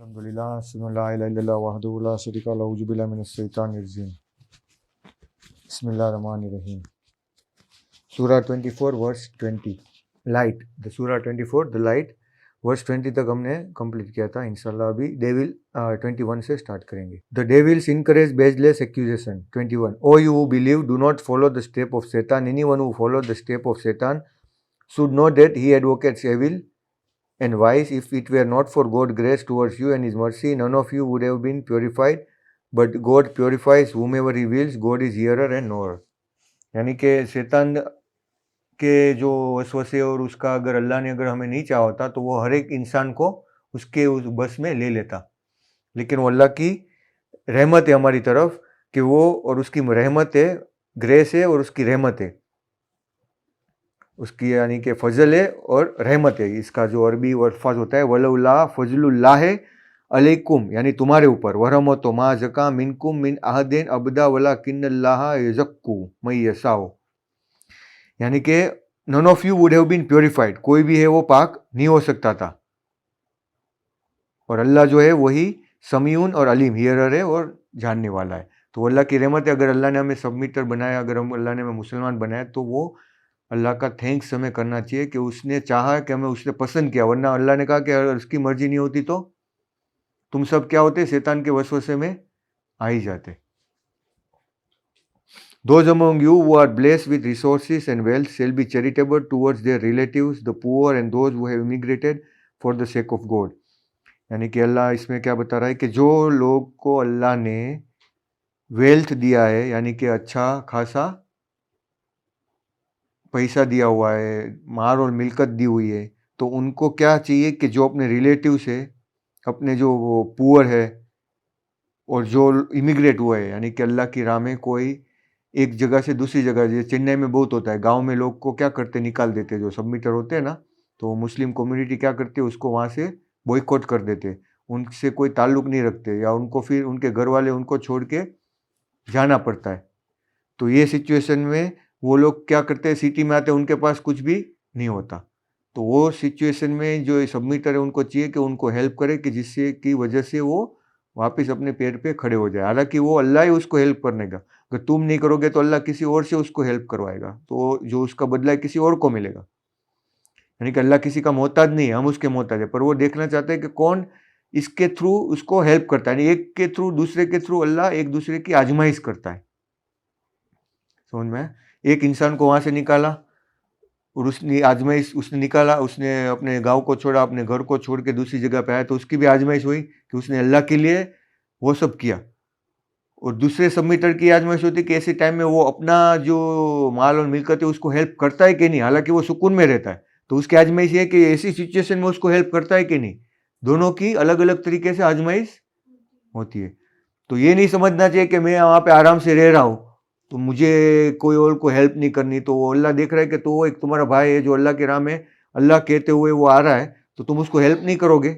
अल्हम्दुलिल्लाह अस्सलामु अलैहि वहदहु ला शरीका लहु औज़ु बिल्लाहि मिनश शैतानिर रजीम बिस्मिल्लाहिर रहमानिर रहीम सूरा 24 वर्स 20 लाइट द सूरा 24 द लाइट वर्स 20 तक हमने कंप्लीट किया था। इंशाल्लाह अभी डेविल 21 से स्टार्ट करेंगे। The devils encourage baseless accusation 21 O you who believe do not follow the step of Satan anyone who follow the step of Satan should know that he advocates evil and wise. If it were not for God's grace towards you and His mercy, none of you would have been purified. But God purifies whomever He wills. God is hearer and knower. यानी कि शैतान के जो वसवसे और उसका अगर अल्लाह ने अगर हमें नहीं चाहा होता तो वो हर एक इंसान को उसके उस बस में ले लेता, लेकिन वो अल्लाह की रहमत है हमारी तरफ कि वो और उसकी रहमत है, ग्रेस है और उसकी रहमत है, उसकी यानी कि फजल है और रहमत है। इसका जो अरबी अल्फाज होता है वलउल्ला फजलुल्लाह अलैकुम यानी तुम्हारे ऊपर, वरहमतो मा जका मिनकुम मिन अहदिन अबदा वला किन्नल्लाह यज़क्कु मई यशाओ यानी कि none of you would have been purified, कोई भी है वो पाक नहीं हो सकता था। और अल्लाह जो है वही समीउन और अलीम, हियरर है और जानने वाला है। तो अल्लाह की रहमत है। अगर अल्लाह ने हमें सबमिटर बनाया, अगर हम अल्लाह ने हमें मुसलमान बनाया तो वो अल्लाह का थैंक्स हमें करना चाहिए कि उसने चाहा कि हमें उसने पसंद किया, वरना अल्लाह ने कहा कि अगर उसकी मर्जी नहीं होती तो तुम सब क्या होते, शैतान के वसवसे में आ ही जाते। Those among you who are blessed with resources and wealth shall be charitable towards their relatives, the poor and those who have immigrated for the sake of God। यानी कि अल्लाह इसमें क्या बता रहा है कि जो लोग को अल्लाह ने वेल्थ दिया है यानी कि अच्छा खासा पैसा दिया हुआ है, माल और मिल्कत दी हुई है, तो उनको क्या चाहिए कि जो अपने रिलेटिव से, अपने जो वो पुअर है और जो इमिग्रेट हुआ है यानी कि अल्लाह की राह में कोई एक जगह से दूसरी जगह, जैसे चेन्नई में बहुत होता है, गांव में लोग को क्या करते, निकाल देते, जो सबमिटर होते हैं ना, तो मुस्लिम कम्युनिटी क्या करती है, उसको वहाँ से बॉयकॉट कर देते, उनसे कोई ताल्लुक नहीं रखते, या उनको फिर उनके घर वाले उनको छोड़ के जाना पड़ता है। तो ये सिचुएशन में वो लोग क्या करते हैं, सिटी में आते हैं, उनके पास कुछ भी नहीं होता। तो वो सिचुएशन में जो सबमिटर है उनको चाहिए कि उनको हेल्प करे कि जिससे की वजह से वो वापस अपने पैर पे खड़े हो जाए। हालांकि वो अल्लाह ही उसको हेल्प करने का, अगर तुम नहीं करोगे तो अल्लाह किसी और से उसको हेल्प करवाएगा, तो जो उसका बदला है किसी और को मिलेगा। यानी कि अल्लाह किसी का मोहताज नहीं है, हम उसके मोहताज है, पर वो देखना चाहते हैं कि कौन इसके थ्रू उसको हेल्प करता है। एक के थ्रू, दूसरे के थ्रू अल्लाह एक दूसरे की आजमाइश करता है। समझ में? एक इंसान को वहां से निकाला और उसने आजमाइश, उसने निकाला, उसने अपने गांव को छोड़ा, अपने घर को छोड़ के दूसरी जगह पे आया, तो उसकी भी आजमाइश हुई कि उसने अल्लाह के लिए वो सब किया। और दूसरे सबमिटर की आजमाइश होती कि ऐसे टाइम में वो अपना जो माल और मिलकत है उसको हेल्प करता है कि नहीं, हालांकि वो सुकून में रहता है, तो उसकी आजमाइश है कि ऐसी सिचुएशन में उसको हेल्प करता है कि नहीं। दोनों की अलग अलग तरीके से आजमाइश होती है। तो ये नहीं समझना चाहिए कि मैं वहाँ पे आराम से रह रहा हूँ तो मुझे कोई और को हेल्प नहीं करनी। तो वो अल्लाह देख रहा है कि तो वो एक तुम्हारा भाई है जो अल्लाह के राह में अल्लाह कहते हुए वो आ रहा है, तो तुम उसको हेल्प नहीं करोगे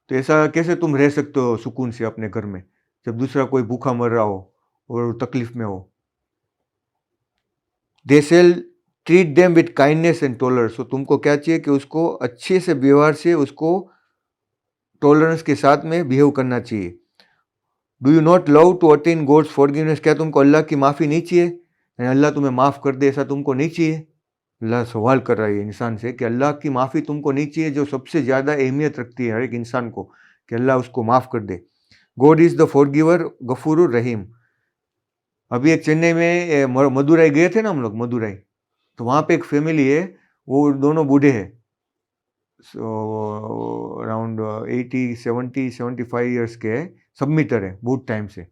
तो ऐसा कैसे तुम रह सकते हो सुकून से अपने घर में, जब दूसरा कोई भूखा मर रहा हो और तकलीफ में हो। दे shell treat them with kindness and tolerance. तो तुमको क्या चाहिए कि उसको अच्छे से व्यवहार से, उसको टॉलरेंस के साथ में बिहेव करना चाहिए। Do you not love to attain God's forgiveness. क्या तुमको अल्लाह की माफ़ी नहीं चाहिए, यानी अल्लाह तुम्हें माफ़ कर दे, ऐसा तुमको नहीं चाहिए। अल्लाह सवाल कर रहा है इंसान से कि अल्लाह की माफ़ी तुमको नहीं चाहिए, जो सबसे ज़्यादा अहमियत रखती है हर एक इंसान को, कि अल्लाह उसको माफ़ कर दे। गॉड इज़ द फॉरगिवर गफूरुर रहीम। अभी एक चेन्नई में मदुराई गए थे ना हम लोग, मदुराई, तो वहाँ पे एक फैमिली है, वो दोनों बूढ़े हैं, अराउंड 80 70 75 ईयर्स के है, सबमिटर है बहुत टाइम से।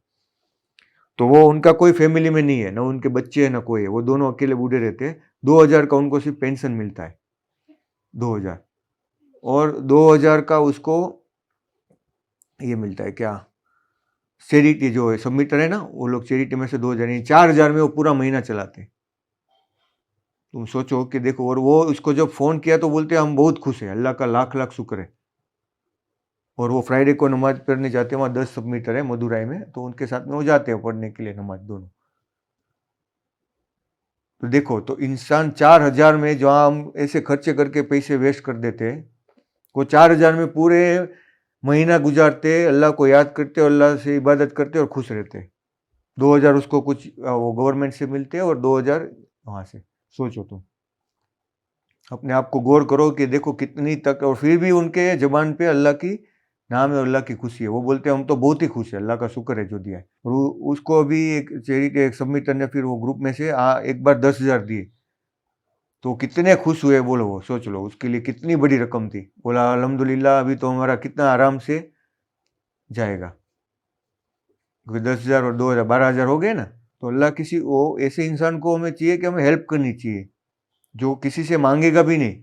तो वो उनका कोई फैमिली में नहीं है, ना उनके बच्चे है ना कोई है, वो दोनों अकेले बूढ़े रहते हैं। 2000 का उनको सिर्फ पेंशन मिलता है, 2000, और 2000 का उसको ये मिलता है क्या, चैरिटी जो है सबमिटर है ना, वो लोग चैरिटी में से 2000, यानी 4000 में वो पूरा महीना चलाते। तुम सोचो कि देखो, और वो उसको जब फोन किया तो बोलते हम बहुत खुश हैं, अल्लाह का लाख लाख शुक्र है। और वो फ्राइडे को नमाज पढ़ने जाते हैं, वहाँ 10 सबमिटर है मदुराई में, तो उनके साथ में वो जाते हैं पढ़ने के लिए नमाज दोनों। तो देखो, तो इंसान 4000 में जो हम ऐसे खर्चे करके पैसे वेस्ट कर देते हैं, वो 4,000 में पूरे महीना गुजारते, अल्लाह को याद करते और अल्लाह से इबादत करते और खुश रहते। 2,000 उसको कुछ वो गवर्नमेंट से मिलते और 2,000 वहाँ से। सोचो तुम, अपने आप को गौर करो कि देखो कितनी तक, और फिर भी उनके जबान पे अल्लाह की नाम है, अल्लाह की खुशी है। वो बोलते हैं हम तो बहुत ही खुश है, अल्लाह का शुक्र है जो दिया है। और उसको अभी एक चैरिटी एक सबमिटर ने फिर वो ग्रुप में से एक बार 10,000 दिए, तो कितने खुश हुए बोलो। वो सोच लो, उसके लिए कितनी बड़ी रकम थी। बोला अल्हम्दुलिल्लाह अभी तो हमारा कितना आराम से जाएगा, क्योंकि 10,000 और 2,000 12,000 हो गए ना। तो अल्लाह किसी वो ऐसे इंसान को हमें चाहिए कि हमें हेल्प करनी चाहिए, जो किसी से मांगेगा भी नहीं,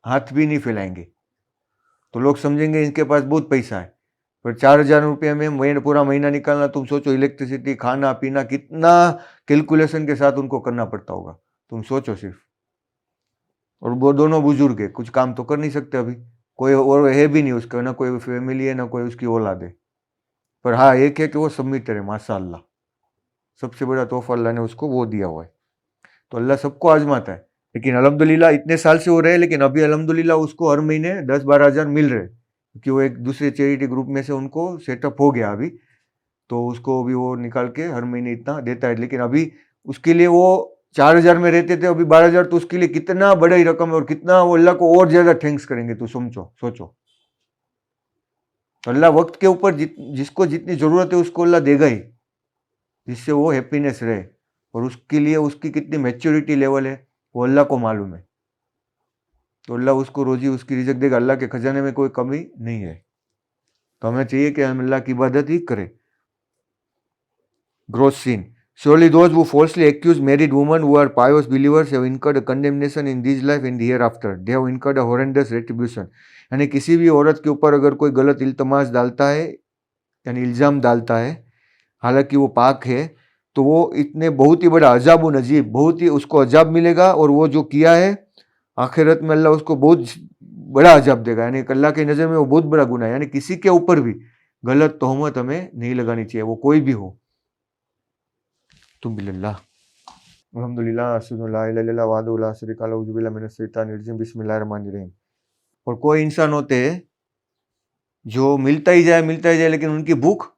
हाथ भी नहीं फैलाएंगे। तो लोग समझेंगे इनके पास बहुत पैसा है, पर 4,000 रुपये में पूरा महीना निकालना, तुम सोचो इलेक्ट्रिसिटी, खाना पीना, कितना कैलकुलेशन के साथ उनको करना पड़ता होगा, तुम सोचो सिर्फ। और वो दोनों बुजुर्ग है, कुछ काम तो कर नहीं सकते अभी, कोई और है भी नहीं उसका, ना कोई फैमिली है ना कोई उसकी औलाद है। पर हाँ एक है कि वो सबमिटर है, माशाअल्लाह। सबसे बड़ा तोहफा अल्लाह ने उसको वो दिया हुआ है। तो अल्लाह सबको आजमाता है, लेकिन अल्हम्दुलिल्लाह इतने साल से हो रहे हैं, लेकिन अभी अल्हम्दुलिल्लाह उसको हर महीने 10-12 हज़ार मिल रहे हैं, क्योंकि वो एक दूसरे चैरिटी ग्रुप में से उनको सेटअप हो गया अभी। तो उसको अभी वो निकाल के हर महीने इतना देता है। लेकिन अभी उसके लिए वो 4,000 में रहते थे, अभी 12,000, तो उसके लिए कितना बड़ा ही रकम है, और कितना वो अल्लाह को और ज्यादा थैंक्स करेंगे। तो सोचो अल्लाह वक्त के ऊपर जिसको जितनी जरूरत है उसको अल्लाह देगा ही, जिससे वो हैप्पीनेस रहे। और उसके लिए उसकी कितनी मैच्योरिटी लेवल है वो अल्लाह को मालूम है। तो अल्लाह उसको रोजी उसकी रिज़्क देगा, अल्लाह के खजाने में कोई कमी नहीं है। तो हमें चाहिए कि हम अल्लाह की इबादत ही करें। Gross sin. Surely those who falsely accuse married women who are pious believers have incurred a condemnation in this life and the hereafter. They have incurred a horrendous retribution. यानी किसी भी औरत के ऊपर अगर कोई गलत इल्तमास डालता है, यानी इल्ज़ाम डालता है, हालांकि वो पाक है, तो वो इतने बहुत ही बड़ा अजाब नजीब, बहुत ही उसको अजाब मिलेगा। और वो जो किया है आखिरत में अल्लाह उसको बहुत बड़ा अजाब देगा। यानी अल्लाह की नज़र में वो बहुत बड़ा गुनाह है। यानी किसी के ऊपर भी गलत तोहमत हमें नहीं लगानी चाहिए, वो कोई भी हो। तुम बिल्लाह अल्हम्दुलिल्लाह अशहदु ला इलाहा इल्लल्लाह वहदहु ला शरीका लहु औज़ु बिल्लाहि मिनश शैतानिर रजीम बिस्मिल्लाहिर्रहमानिर्रहीम। और कोई इंसान होते हैं जो मिलता ही जाए, लेकिन उनकी भूख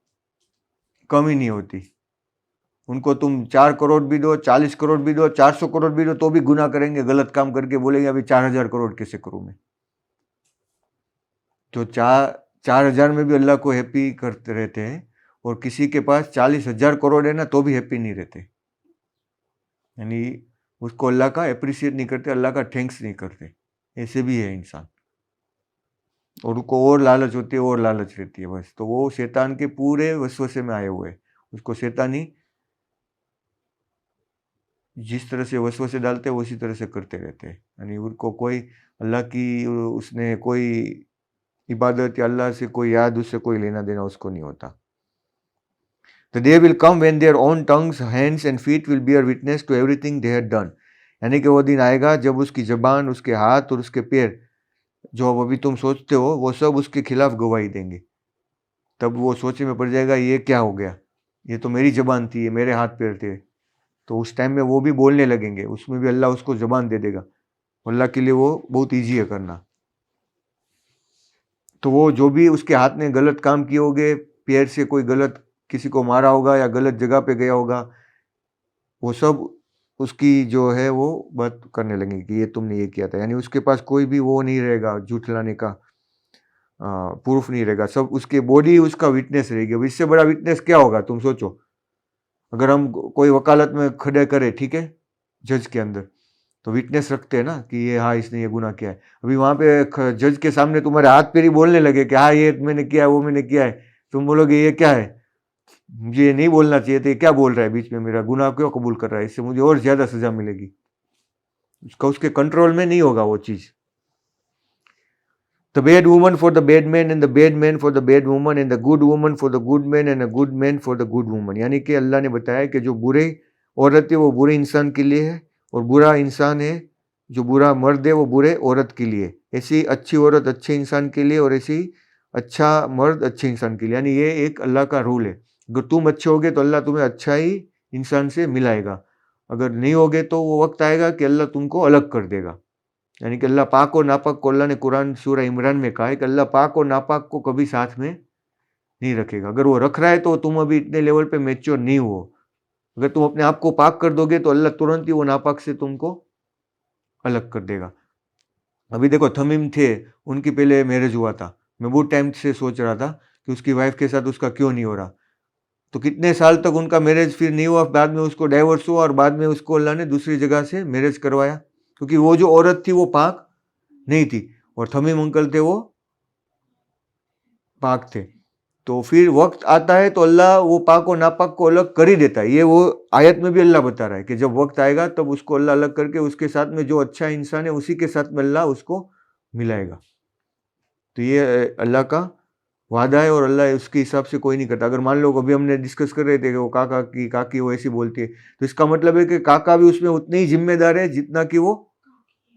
कम ही नहीं होती। उनको तुम 4 करोड़ भी दो, 40 करोड़ भी दो, 400 करोड़ भी दो, तो भी गुनाह करेंगे, गलत काम करके बोलेंगे अभी 4,000 करोड़ कैसे करूं मैं। तो 4,000 में भी अल्लाह को हैप्पी करते रहते हैं, और किसी के पास 40,000 करोड़ है ना तो भी हैप्पी नहीं रहते। यानी उसको अल्लाह का अप्रिशिएट नहीं करते, अल्लाह का थैंक्स नहीं करते। ऐसे भी है इंसान, और उनको और लालच होती है, और लालच रहती है बस। तो वो शैतान के पूरे वसवसे में आए हुए हैं। उसको शैतानी जिस तरह से वसवसे डालते हैं उसी तरह से करते रहते हैं। यानी उनको कोई अल्लाह की उसने कोई इबादत या अल्लाह से कोई याद, उससे कोई लेना देना उसको नहीं होता। The day will come when their own tongues, hands and feet will bear witness to everything they had done. यानी कि वो दिन आएगा जब उसकी जबान, उसके हाथ और उसके पैर, जो अभी तुम सोचते हो, वो सब उसके खिलाफ गवाही देंगे। तब वो सोचने में पड़ जाएगा ये क्या हो गया, ये तो मेरी जबान थी, ये मेरे हाथ पैर थे। तो उस टाइम में वो भी बोलने लगेंगे, उसमें भी अल्लाह उसको जबान दे देगा। अल्लाह के लिए वो बहुत ईजी है करना। तो वो जो भी उसके हाथ में गलत काम किए होंगे, पैर से कोई गलत किसी को मारा होगा या गलत जगह पे गया होगा, वो सब उसकी जो है वो बात करने लगेंगे कि ये तुमने ये किया था। यानी उसके पास कोई भी वो नहीं रहेगा झूठलाने का प्रूफ नहीं रहेगा, सब उसके बॉडी उसका विटनेस रहेगी। अब इससे बड़ा विटनेस क्या होगा, तुम सोचो। अगर हम कोई वकालत में खड़े करें, ठीक है, जज के अंदर, तो विटनेस रखते हैं ना कि ये हाँ इसने ये गुनाह किया है। अभी वहाँ पे जज के सामने तुम्हारे हाथ पैर ही बोलने लगे कि हाँ ये मैंने किया है, वो मैंने किया है, तुम बोलोगे ये क्या है, मुझे ये नहीं बोलना चाहिए था, ये क्या बोल रहा है बीच में, मेरा गुनाह क्यों कबूल कर रहा है, इससे मुझे और ज्यादा सजा मिलेगी। उसका उसके कंट्रोल में नहीं होगा वो चीज। The bad woman for the bad man and the bad man for the bad woman and the good woman for the good man and a good man for the good woman। यानी कि अल्लाह ने बताया कि जो बुरे औरत है वो बुरे इंसान के लिए है, और बुरा इंसान है जो बुरा मर्द है वो बुरे औरत के लिए। ऐसी अच्छी औरत अच्छे इंसान के लिए, और ऐसी अच्छा मर्द अच्छे इंसान के लिए। यानी ये एक अल्लाह का रूल है। अगर तुम अच्छे होगे तो अल्लाह तुम्हें अच्छा ही इंसान से मिलाएगा, अगर नहीं होगे तो वो वक्त आएगा कि अल्लाह तुमको अलग कर देगा। यानी कि अल्लाह पाक और नापाक को अल्लाह ने कुरान सूरह इमरान में कहा है कि अल्लाह पाक और नापाक को कभी साथ में नहीं रखेगा। अगर वो रख रहा है तो तुम अभी इतने लेवल पे मैच्योर नहीं हो। अगर तुम अपने आप को पाक कर दोगे तो अल्लाह तुरंत ही वो नापाक से तुमको अलग कर देगा। अभी देखो थमीम थे, उनकी पहले मैरिज हुआ था। मैं बहुत टाइम से सोच रहा था कि उसकी वाइफ के साथ उसका क्यों नहीं हो रहा। तो कितने साल तक उनका मैरिज फिर नहीं हुआ, बाद में उसको डाइवोर्स हुआ और बाद में उसको अल्लाह ने दूसरी जगह से मैरिज करवाया, क्योंकि वो जो औरत थी वो पाक नहीं थी और थमीम अंकल थे वो पाक थे। तो फिर वक्त आता है तो अल्लाह वो पाक और नापाक को अलग कर ही देता है। ये वो आयत में भी अल्लाह बता रहा है कि जब वक्त आएगा तब उसको अल्लाह अलग करके उसके साथ में जो अच्छा इंसान है उसी के साथ में अल्लाह उसको मिलाएगा। तो ये अल्लाह का वादा है और अल्लाह उसके हिसाब से कोई नहीं करता। अगर मान लो अभी हमने डिस्कस कर रहे थे कि वो काका की काकी वो ऐसी बोलती है, तो इसका मतलब है कि काका भी उसमें उतने ही जिम्मेदार है जितना कि वो,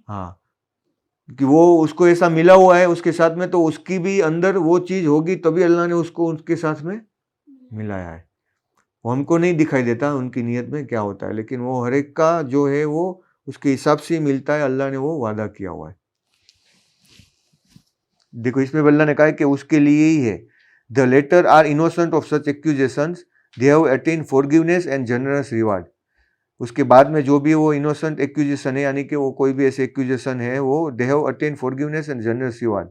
हाँ, कि वो उसको ऐसा मिला हुआ है उसके साथ में, तो उसकी भी अंदर वो चीज होगी तभी अल्लाह ने उसको उसके साथ में मिलाया है। वो हमको नहीं दिखाई देता उनकी नीयत में क्या होता है, लेकिन वो हर एक का जो है वो उसके हिसाब से ही मिलता है। अल्लाह ने वो वादा किया हुआ है। देखो इसमें अल्लाह ने कहा है कि उसके लिए ही है। The latter are innocent of such accusations, they have attain forgiveness and generous reward. उसके बाद में जो भी वो इनोसेंट एक्यूजेशन है, यानी कि वो कोई भी ऐसे एक्यूजेशन है, वो दे have attain forgiveness and generous reward.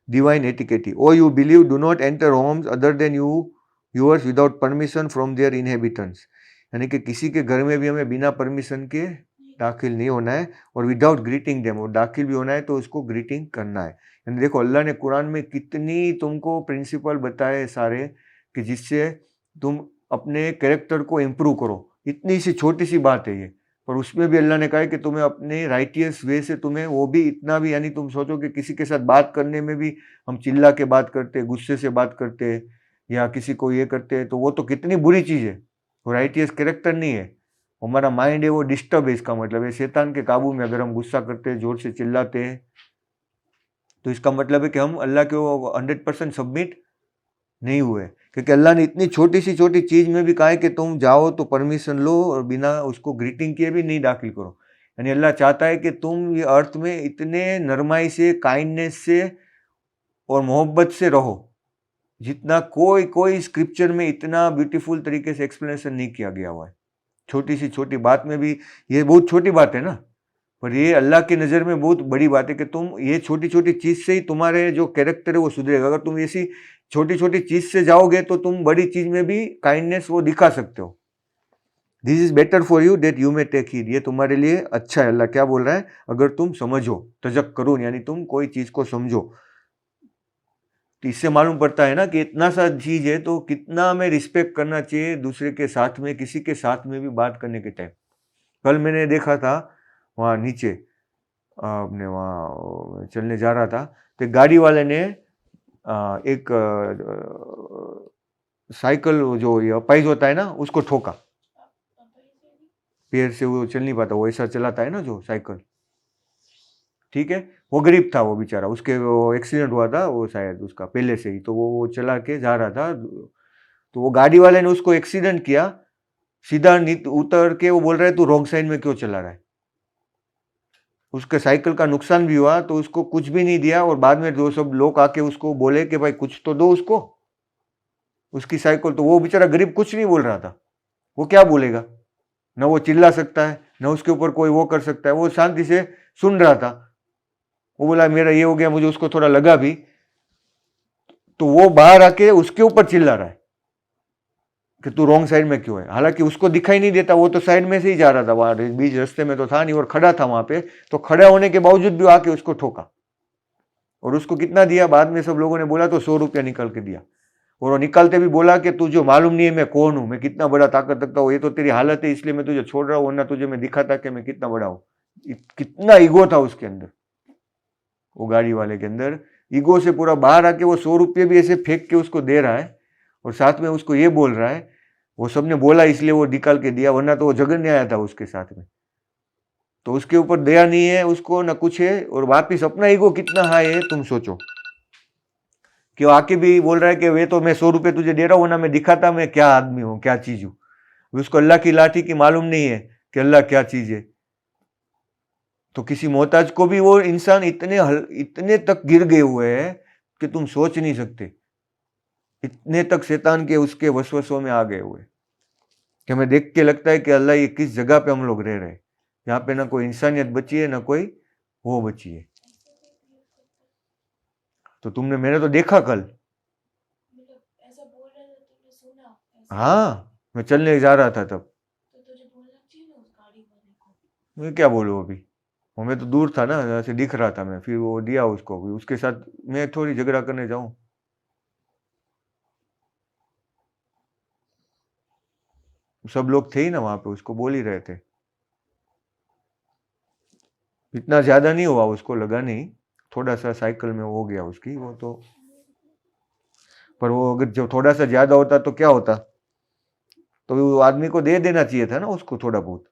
Divine etiquette. Oh, you believe, do not enter homes other than yours without permission from their inhabitants. यानी कि किसी के घर में भी हमें बिना परमिशन के दाखिल नहीं होना है और विदाउट ग्रीटिंग देम, और दाखिल भी होना है तो उसको ग्रीटिंग करना है। यानी देखो अल्लाह ने कुरान में कितनी तुमको प्रिंसिपल बताए सारे कि जिससे तुम अपने कैरेक्टर को इम्प्रूव करो। इतनी सी छोटी सी बात है ये, पर उसमें भी अल्लाह ने कहा है कि तुम्हें अपने राइटियस वे से तुम्हें वो भी इतना भी, यानी तुम सोचो कि किसी के साथ बात करने में भी हम चिल्ला के बात करते, गुस्से से बात करते या किसी को ये करते, तो वो तो कितनी बुरी चीज़ है। वो राइटियस कैरेक्टर नहीं है। हमारा माइंड है वो डिस्टर्ब है, इसका मतलब है शैतान के काबू में। अगर हम गुस्सा करते हैं, जोर से चिल्लाते हैं, तो इसका मतलब है कि हम अल्लाह के वो 100% सबमिट नहीं हुए। क्योंकि अल्लाह ने इतनी छोटी सी छोटी चीज में भी कहा है कि तुम जाओ तो परमिशन लो और बिना उसको ग्रीटिंग किए भी नहीं दाखिल करो। यानी अल्लाह चाहता है कि तुम ये अर्थ में इतने नरमाई से, काइंडनेस से और मोहब्बत से रहो जितना कोई कोई स्क्रिप्चर में इतना ब्यूटीफुल तरीके से एक्सप्लेनेशन नहीं किया गया हुआ है। छोटी सी छोटी बात में भी, ये बहुत छोटी बात है ना, पर ये अल्लाह की नज़र में बहुत बड़ी बात है कि तुम ये छोटी छोटी चीज़ से ही तुम्हारे जो कैरेक्टर है वो सुधरेगा। अगर तुम ऐसी छोटी छोटी चीज़ से जाओगे तो तुम बड़ी चीज़ में भी काइंडनेस वो दिखा सकते हो। This is better for you that you may take heed, ये तुम्हारे लिए अच्छा है। अल्लाह क्या बोल रहा है, अगर तुम समझो, तजक्करून यानी तुम कोई चीज़ को समझो। तो इससे मालूम पड़ता है ना कि इतना सा चीज़ है तो कितना हमें रिस्पेक्ट करना चाहिए दूसरे के साथ में, किसी के साथ में भी बात करने के टाइम। कल मैंने देखा था वहाँ नीचे, अपने वहाँ चलने जा रहा था, तो गाड़ी वाले ने एक साइकिल जो ये अपाइज होता है ना उसको ठोका। पैर से वो चल नहीं पाता, वो ऐसा चलाता है ना जो साइकिल, ठीक है। वो गरीब था वो बेचारा, उसके वो एक्सीडेंट हुआ था वो शायद उसका पहले से ही, तो वो चला के जा रहा था। तो वो गाड़ी वाले ने उसको एक्सीडेंट किया, सीधा उतर के वो बोल रहा है तू रॉन्ग साइड में क्यों चला रहा है। उसके साइकिल का नुकसान भी हुआ तो उसको कुछ भी नहीं दिया, और बाद में जो सब लोग आके उसको बोले कि भाई कुछ तो दो उसको, उसकी साइकिल। तो वो बेचारा गरीब कुछ नहीं बोल रहा था। वो क्या बोलेगा, न वो चिल्ला सकता है, न उसके ऊपर कोई वो कर सकता है। वो शांति से सुन रहा था। वो बोला मेरा ये हो गया, मुझे उसको थोड़ा लगा भी, तो वो बाहर आके उसके ऊपर चिल्ला रहा है कि तू रॉन्ग साइड में क्यों है। हालांकि उसको दिखाई नहीं देता, वो तो साइड में से ही जा रहा था, वहां बीच रास्ते में तो था नहीं और खड़ा था वहां पे। तो खड़ा होने के बावजूद भी आके उसको ठोका। और उसको कितना दिया, बाद में सब लोगों ने बोला तो 100 रुपया निकाल के दिया। और वो निकालते भी बोला कि तुझे मालूम नहीं है मैं कौन हूं, मैं कितना बड़ा ताकत रखता हूँ, ये तो तेरी हालत है इसलिए मैं तुझे छोड़ रहा हूँ, वरना तुझे मैं दिखाता कि मैं कितना बड़ा हूँ। कितना ईगो था उसके अंदर, वो गाड़ी वाले के अंदर ईगो से पूरा बाहर आके वो 100 रुपये भी ऐसे फेंक के उसको दे रहा है, और साथ में उसको ये बोल रहा है, वो सबने बोला इसलिए वो निकाल के दिया, वरना तो वो जगन नहीं आया था उसके साथ में। तो उसके ऊपर दया नहीं है उसको, ना कुछ है, और वापिस अपना ईगो कितना हाई है तुम सोचो। कि वो आके भी बोल रहा है कि वे तो मैं 100 रुपये तुझे दे रहा हूँ, वरना मैं दिखाता मैं क्या आदमी हूँ, क्या चीज हूँ। उसको अल्लाह की लाठी की मालूम नहीं है कि अल्लाह क्या चीज है। तो किसी मोहताज को भी वो इंसान इतने तक गिर गए हुए हैं कि तुम सोच नहीं सकते, इतने तक शैतान के उसके वसवसों में आ गए हुए कि हमें देख के लगता है कि अल्लाह ये किस जगह पे हम लोग रह रहे हैं, यहाँ पे ना कोई इंसानियत बची है ना कोई वो बची है। तो मैंने तो देखा कल, ऐसा बोल रहे थे, तुमने सुना? हाँ मैं चलने जा रहा था तब। तो तुझे बोलना चाहिए ना उस गाड़ी वाले को। मैं क्या बोलूँ अभी, मैं तो दूर था ना, ऐसे दिख रहा था मैं, फिर वो दिया उसको, उसके साथ मैं थोड़ी झगड़ा करने जाऊं। सब लोग थे ही ना वहां पे, उसको बोल ही रहे थे। इतना ज्यादा नहीं हुआ, उसको लगा नहीं, थोड़ा सा साइकिल में हो गया उसकी वो तो, पर वो अगर जो थोड़ा सा ज्यादा होता तो क्या होता, तो वो आदमी को दे देना चाहिए था ना उसको थोड़ा बहुत,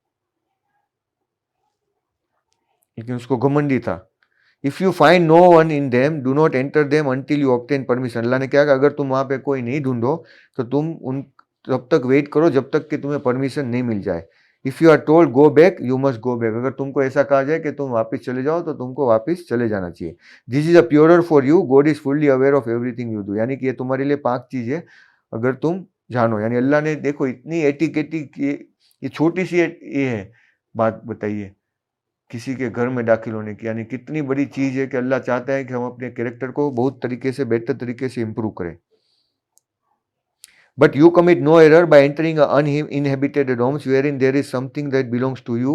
लेकिन उसको घमंडी था। If you find no one in them do not enter them until you obtain permission. Allah ने क्या कहा, अगर तुम वहां पे कोई नहीं ढूंढो तो तुम उन तब तक वेट करो जब तक कि तुम्हें परमिशन नहीं मिल जाए। If you are told go back you must go back. अगर तुमको ऐसा कहा जाए कि तुम वापस चले जाओ तो तुमको वापस चले जाना चाहिए। This is a purer for you, God is fully aware of everything you do. यानी कि ये तुम्हारे लिए पाक चीज है अगर तुम जानो। यानी अल्लाह ने देखो इतनी एटिकेटी ये छोटी सी ये है बात बताइए किसी के घर में दाखिल होने की, यानी कितनी बड़ी चीज है कि अल्लाह चाहता है कि हम अपने कैरेक्टर को बहुत तरीके से बेहतर तरीके से इंप्रूव करें। But you commit no error by entering uninhabited homes wherein there is something that belongs to you.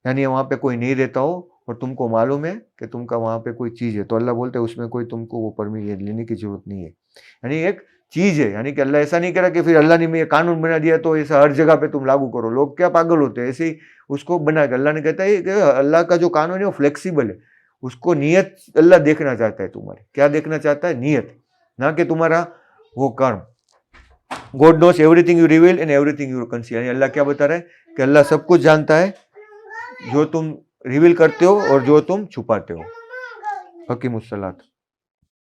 यानी वहां पे कोई नहीं रहता हो और तुमको मालूम है कि तुमका वहां पे कोई चीज है, तो अल्लाह बोलते हैं उसमें कोई तुमको वो परमिशन लेने की जरूरत नहीं है। यानी एक चीज है, यानी कि अल्लाह ऐसा नहीं करा कि फिर अल्लाह ने ये कानून बना दिया तो ऐसा हर जगह पे तुम लागू करो। लोग क्या पागल होते हैं, ऐसे ही उसको बना के अल्लाह ने कहता है कि अल्लाह का जो कानून है वो फ्लेक्सिबल है, उसको नियत अल्लाह देखना चाहता है तुम्हारी, क्या देखना चाहता है, नियत, ना कि तुम्हारा वो कर्म। God knows everything you reveal and everything you conceal. यानी अल्लाह क्या बता रहा है कि अल्लाह सब कुछ जानता है, जो तुम रिवील करते हो और जो तुम छुपाते हो। हकीमुस्सलात।